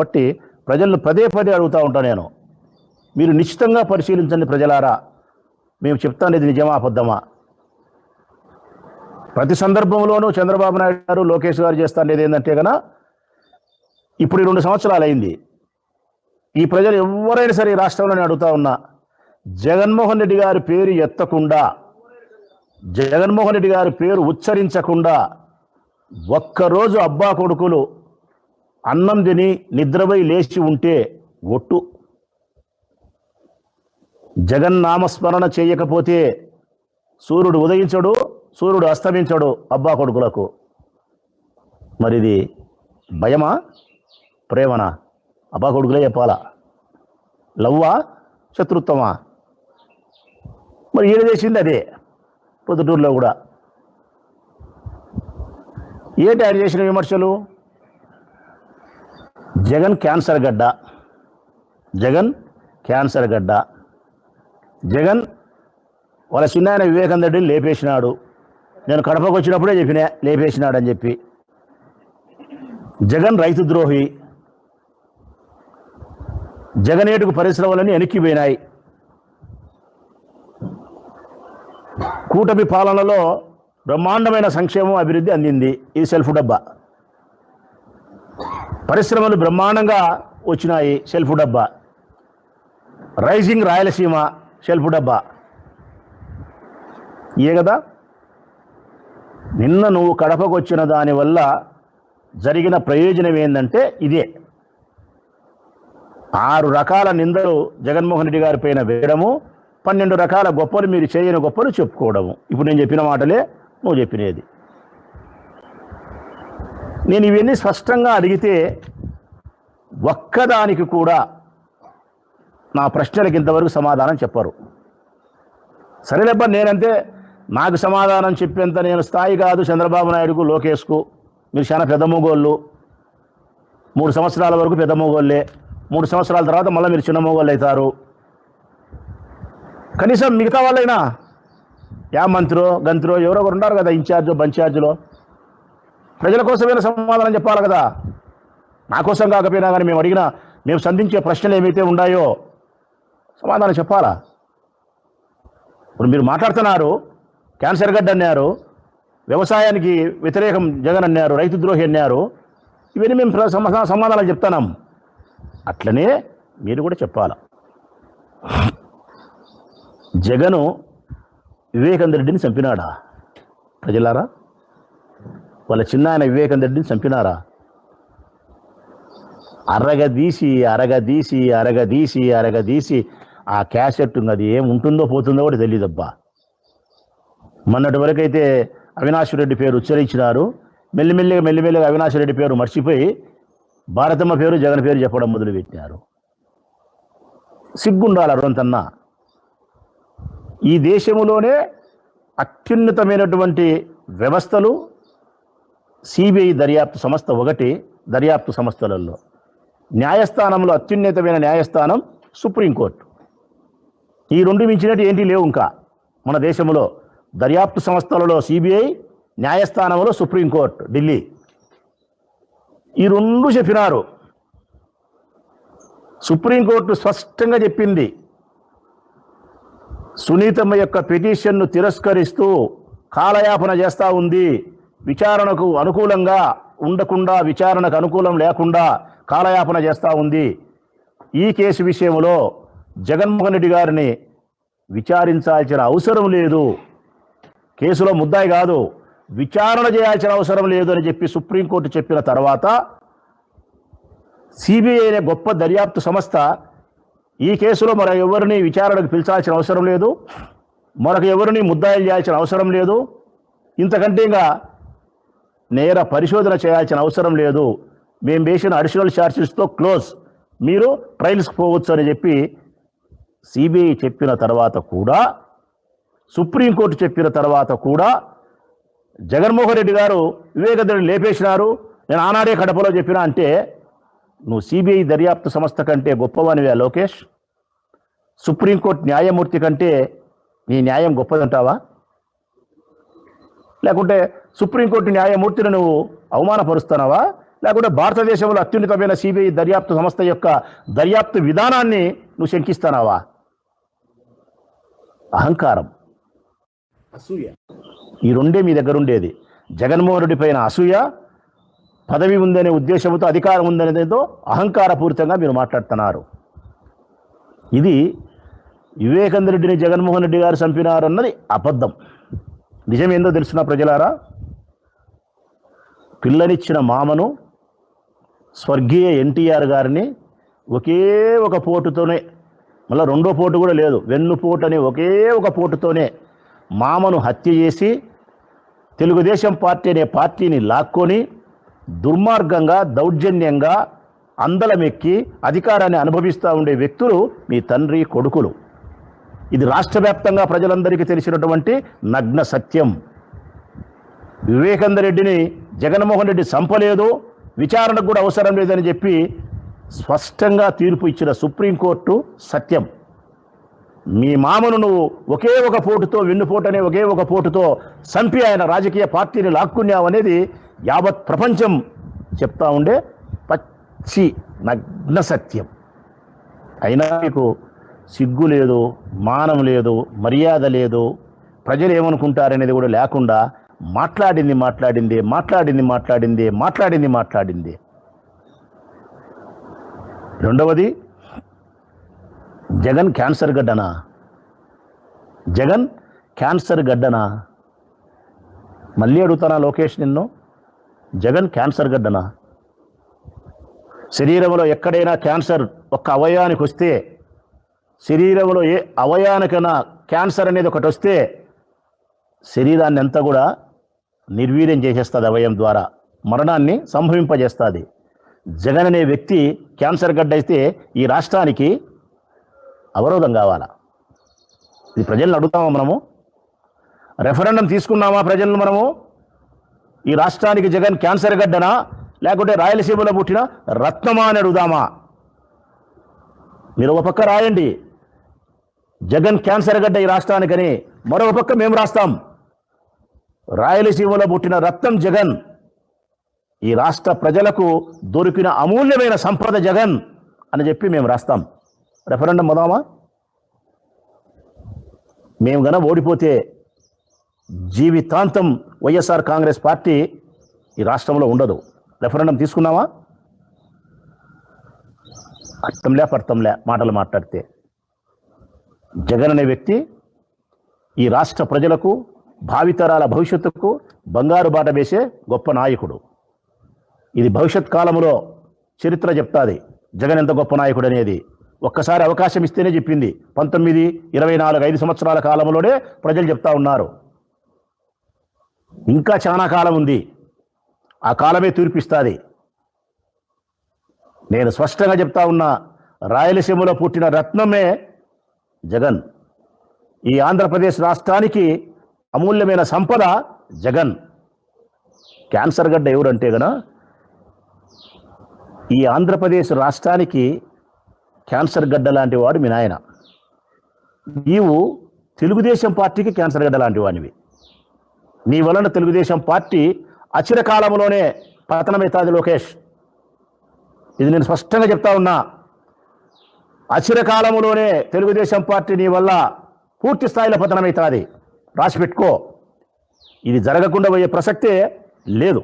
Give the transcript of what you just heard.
కాబట్టి ప్రజలను పదే పదే అడుగుతూ ఉంటాను నేను, మీరు నిశ్చితంగా పరిశీలించండి ప్రజలారా, మేము చెప్తానేది నిజమా అబద్ధమా? ప్రతి సందర్భంలోనూ చంద్రబాబు నాయుడు గారు లోకేష్ గారు చేస్తానేది ఏంటంటే కనుక ఇప్పుడు 2 సంవత్సరాలు అయింది. ఈ ప్రజలు ఎవరైనా సరే ఈ రాష్ట్రంలోనే అడుగుతా ఉన్నా, జగన్మోహన్ రెడ్డి గారి పేరు ఎత్తకుండా, జగన్మోహన్ రెడ్డి గారి పేరు ఉచ్చరించకుండా ఒక్కరోజు అబ్బా కొడుకులు అన్నం తిని నిద్రపోయి లేచి ఉంటే ఒట్టు. జగన్ నామస్మరణ చేయకపోతే సూర్యుడు ఉదయించడు, సూర్యుడు అస్తమించడు అబ్బా కొడుకులకు. మరిది భయమా, ప్రేమనా? అబ్బా కొడుకులే చెప్పాలా. లవ్వా, శత్రుత్వమా? మరి ఈయన చేసింది అదే పొద్దుటూరులో కూడా. ఏంటి ఆయన చేసిన విమర్శలు? జగన్ క్యాన్సర్ గడ్డ, జగన్ క్యాన్సర్ గడ్డ, జగన్ వాళ్ళ చిన్నాయన వివేకానంద రెడ్డిని లేపేసినాడు. నేను కడపకు వచ్చినప్పుడే చెప్పినా లేపేసినాడని చెప్పి. జగన్ రైతు ద్రోహి, జగనేటుకు పరిశ్రమలన్నీ వెనక్కిపోయినాయి. కూటమి పాలనలో బ్రహ్మాండమైన సంక్షేమం అభివృద్ధి అందింది. ఇది సెల్ఫ్ డబ్బా. పరిశ్రమలు బ్రహ్మాండంగా వచ్చినాయి, సెల్ఫ్ డబ్బా. రైజింగ్ రాయలసీమ, సెల్ఫ్ డబ్బా. ఇయే కదా. నిన్న నువ్వు కడపకు వచ్చిన దానివల్ల జరిగిన ప్రయోజనం ఏంటంటే ఇదే. 6 రకాల నిందలు జగన్మోహన్ రెడ్డి గారి పైన వేయడము, 12 రకాల గొప్పలు మీరు చేయని గొప్పలు చెప్పుకోవడము. ఇప్పుడు నేను చెప్పిన మాటలే నువ్వు చెప్పినది. నేను ఇవన్నీ స్పష్టంగా అడిగితే ఒక్కదానికి కూడా నా ప్రశ్నలకు ఇంతవరకు సమాధానం చెప్పరు. సరేలేబ్బా, నేనంతే, నాకు సమాధానం చెప్పేంత నేను స్థాయి కాదు చంద్రబాబు నాయుడుకు, లోకేష్కు. మీరు చాలా పెద్ద మొగోళ్ళు. 3 సంవత్సరాల వరకు పెద్ద మొగోళ్ళే, 3 సంవత్సరాల తర్వాత మళ్ళీ మీరు చిన్న మొగోళ్ళు అవుతారు. కనీసం మిగతా వాళ్ళైనా యా మంత్రో గంత్రో ఎవరో ఒకరు ఉన్నారు కదా, ఇన్ఛార్జో బంఛార్జులో, ప్రజల కోసమైనా సమాధానం చెప్పాలి కదా. నా కోసం కాకపోయినా కానీ మేము సంధించే ప్రశ్నలు ఏమైతే ఉన్నాయో సమాధానం చెప్పాలా. ఇప్పుడు మీరు మాట్లాడుతున్నారు, క్యాన్సర్ గడ్డ అన్నారు, వ్యవసాయానికి వ్యతిరేకం జగన్ అన్నారు, రైతు ద్రోహి అన్నారు. ఇవన్నీ మేము సమాధానం చెప్తున్నాం. అట్లనే మీరు కూడా చెప్పాల. జగను వివేకానంద రెడ్డిని చంపినాడా ప్రజలారా? వాళ్ళ చిన్న ఆయన వివేకానంద రెడ్డిని చంపినారా? అరగదీసి ఆ క్యాసెట్ అది ఏముంటుందో పోతుందో కూడా తెలియదబ్బా. మొన్నటి వరకు అయితే అవినాష్ రెడ్డి పేరు ఉచ్చరించినారు, మెల్లిమెల్లిగా అవినాష్ రెడ్డి పేరు మర్చిపోయి భారతమ్మ పేరు, జగన్ పేరు చెప్పడం మొదలుపెట్టినారు. సిగ్గుండాలి అరువంతన్నా. ఈ దేశంలోనే అత్యున్నతమైనటువంటి వ్యవస్థలు సిబిఐ దర్యాప్తు సంస్థ ఒకటి. దర్యాప్తు సంస్థలలో న్యాయస్థానంలో అత్యున్నతమైన న్యాయస్థానం సుప్రీంకోర్టు. ఈ 2 మించినట్టు ఏంటి లేవు ఇంకా మన దేశంలో. దర్యాప్తు సంస్థలలో సిబిఐ, న్యాయస్థానంలో సుప్రీంకోర్టు ఢిల్లీ. ఈ 2 చెప్పినారు. సుప్రీంకోర్టు స్పష్టంగా చెప్పింది, సునీతమ్మ యొక్క పిటిషన్ను తిరస్కరిస్తూ కాలయాపన చేస్తూ ఉంది. విచారణకు అనుకూలంగా ఉండకుండా, విచారణకు అనుకూలం లేకుండా కాలయాపన చేస్తూ ఉంది. ఈ కేసు విషయంలో జగన్మోహన్ రెడ్డి గారిని విచారించాల్సిన అవసరం లేదు, కేసులో ముద్దాయి కాదు, విచారణ చేయాల్సిన అవసరం లేదు అని చెప్పి సుప్రీంకోర్టు చెప్పిన తర్వాత సిబిఐ అనే గొప్ప దర్యాప్తు సంస్థ ఈ కేసులో మరొక ఎవరిని విచారణకు పిలిచాల్సిన అవసరం లేదు, మరొక ఎవరిని ముద్దాయిలు చేయాల్సిన అవసరం లేదు, ఇంతకంటే ఇంకా నేర పరిశోధన చేయాల్సిన అవసరం లేదు, మేము వేసిన అడిషనల్ ఛార్జెస్తో క్లోజ్, మీరు ట్రయల్స్కి పోవచ్చు అని చెప్పి సిబిఐ చెప్పిన తర్వాత కూడా, సుప్రీంకోర్టు చెప్పిన తర్వాత కూడా జగన్మోహన్ రెడ్డి గారు వివేకానందరెడ్డి లేపేసినారు, నేను ఆనాడే కడపలో చెప్పినా అంటే నువ్వు సిబిఐ దర్యాప్తు సంస్థ కంటే గొప్పవానివే లోకేష్? సుప్రీంకోర్టు న్యాయమూర్తి కంటే నీ న్యాయం గొప్పదంటావా? లేకుంటే సుప్రీంకోర్టు న్యాయమూర్తిని నువ్వు అవమానపరుస్తున్నావా? లేకుంటే భారతదేశంలో అత్యున్నతమైన సిబిఐ దర్యాప్తు సంస్థ యొక్క దర్యాప్తు విధానాన్ని నువ్వు శంకిస్తున్నావా? అహంకారం, అసూయ, ఈ రెండే మీ దగ్గర ఉండేది. జగన్మోహన్ రెడ్డి పైన అసూయ, పదవి ఉందనే ఉద్దేశంతో, అధికారం ఉందనేదో అహంకారపూరితంగా మీరు మాట్లాడుతున్నారు. ఇది వివేకానంద రెడ్డిని జగన్మోహన్ రెడ్డి గారు చంపినారన్నది అబద్ధం. నిజమేందో తెలుసున్న ప్రజలారా, పిల్లనిచ్చిన మామను, స్వర్గీయ ఎన్టీఆర్ గారిని ఒకే ఒక పోటుతోనే, మళ్ళీ రెండో పోటు కూడా లేదు, వెన్నుపోటు అని ఒకే ఒక పోటుతోనే మామను హత్య చేసి తెలుగుదేశం పార్టీ అనే పార్టీని లాక్కొని దుర్మార్గంగా, దౌర్జన్యంగా అందలమెక్కి అధికారాన్ని అనుభవిస్తూ ఉండే వ్యక్తులు మీ తండ్రి కొడుకులు. ఇది రాష్ట్ర వ్యాప్తంగా ప్రజలందరికీ తెలిసినటువంటి నగ్న సత్యం. వివేకానంద రెడ్డిని జగన్మోహన్ రెడ్డి చంపలేదు, విచారణకు కూడా అవసరం లేదని చెప్పి స్పష్టంగా తీర్పు ఇచ్చిన సుప్రీంకోర్టు సత్యం. మీ మామను నువ్వు ఒకే ఒక పోటుతో, వెన్నుపోటు అనే ఒకే ఒక పోటుతో చంపి ఆయన రాజకీయ పార్టీని లాక్కున్నావనేది యావత్ ప్రపంచం చెప్తా ఉండే పచ్చి నగ్న సత్యం. అయినా మీకు సిగ్గు లేదు, మానం లేదు, మర్యాద లేదు, ప్రజలు ఏమనుకుంటారనేది కూడా లేకుండా మాట్లాడింది. రెండవది, జగన్ క్యాన్సర్ గడ్డనా? మళ్ళీ అడుగుతానా లోకేష్ నిన్ను, జగన్ క్యాన్సర్ గడ్డనా? శరీరంలో ఎక్కడైనా క్యాన్సర్ ఒక్క అవయవానికి వస్తే, శరీరంలో ఏ అవయవానికైనా క్యాన్సర్ అనేది ఒకటి వస్తే శరీరాన్ని అంతా కూడా నిర్వీర్యం చేసేస్తుంది, అవయవం ద్వారా మరణాన్ని సంభవింపజేస్తుంది. జగన్ అనే వ్యక్తి క్యాన్సర్ గడ్డ అయితే ఈ రాష్ట్రానికి అవరోధం కావాలా? ఇది ప్రజలను అడుగుతామా మనము? రెఫరెండం తీసుకున్నామా ప్రజలను మనము? ఈ రాష్ట్రానికి జగన్ క్యాన్సర్ గడ్డనా, లేకుంటే రాయలసీమలో పుట్టిన రత్నమా అని అడుగుదామా? మీరు ఒక పక్క రాయండి జగన్ క్యాన్సర్ గడ్డ ఈ రాష్ట్రానికని, మరొక పక్క మేము రాస్తాం రాయలసీమలో పుట్టిన రత్నం జగన్, ఈ రాష్ట్ర ప్రజలకు దొరికిన అమూల్యమైన సంపద జగన్ అని చెప్పి మేము రాస్తాం. రెఫరెండం మొదమా? మేము గన ఓడిపోతే జీవితాంతం వైఎస్ఆర్ కాంగ్రెస్ పార్టీ ఈ రాష్ట్రంలో ఉండదు. రెఫరెండం తీసుకున్నామా? అర్థంలే మాటలు మాట్లాడితే. జగన్ అనే వ్యక్తి ఈ రాష్ట్ర ప్రజలకు, భావితరాల భవిష్యత్తుకు బంగారు బాట వేసే గొప్ప నాయకుడు. ఇది భవిష్యత్ కాలంలో చరిత్ర చెప్తాది జగన్ ఎంత గొప్ప నాయకుడు అనేది. ఒక్కసారి అవకాశం ఇస్తేనే చెప్పింది. 19, 24, 5 సంవత్సరాల కాలంలోనే ప్రజలు చెప్తా ఉన్నారు. ఇంకా చాలా కాలం ఉంది, ఆ కాలమే తీర్పిస్తుంది. నేను స్పష్టంగా చెప్తా ఉన్నా, రాయలసీమలో పుట్టిన రత్నమే జగన్. ఈ ఆంధ్రప్రదేశ్ రాష్ట్రానికి అమూల్యమైన సంపద జగన్. క్యాన్సర్ గడ్డ ఎవరంటే గన ఈ ఆంధ్రప్రదేశ్ రాష్ట్రానికి క్యాన్సర్ గడ్డ లాంటి వాడు మీ నాయన. నీవు తెలుగుదేశం పార్టీకి క్యాన్సర్ గడ్డ లాంటి వాడివి. నీ వలన తెలుగుదేశం పార్టీ అచిరకాలంలోనే పతనమవుతుంది లోకేష్. ఇది నేను స్పష్టంగా చెప్తా ఉన్నా. అచిరకాలంలోనే తెలుగుదేశం పార్టీ నీ వల్ల పూర్తి స్థాయిలో పతనమవుతుంది. రాసి పెట్టుకో. ఇది జరగకుండా పోయే ప్రసక్తే లేదు.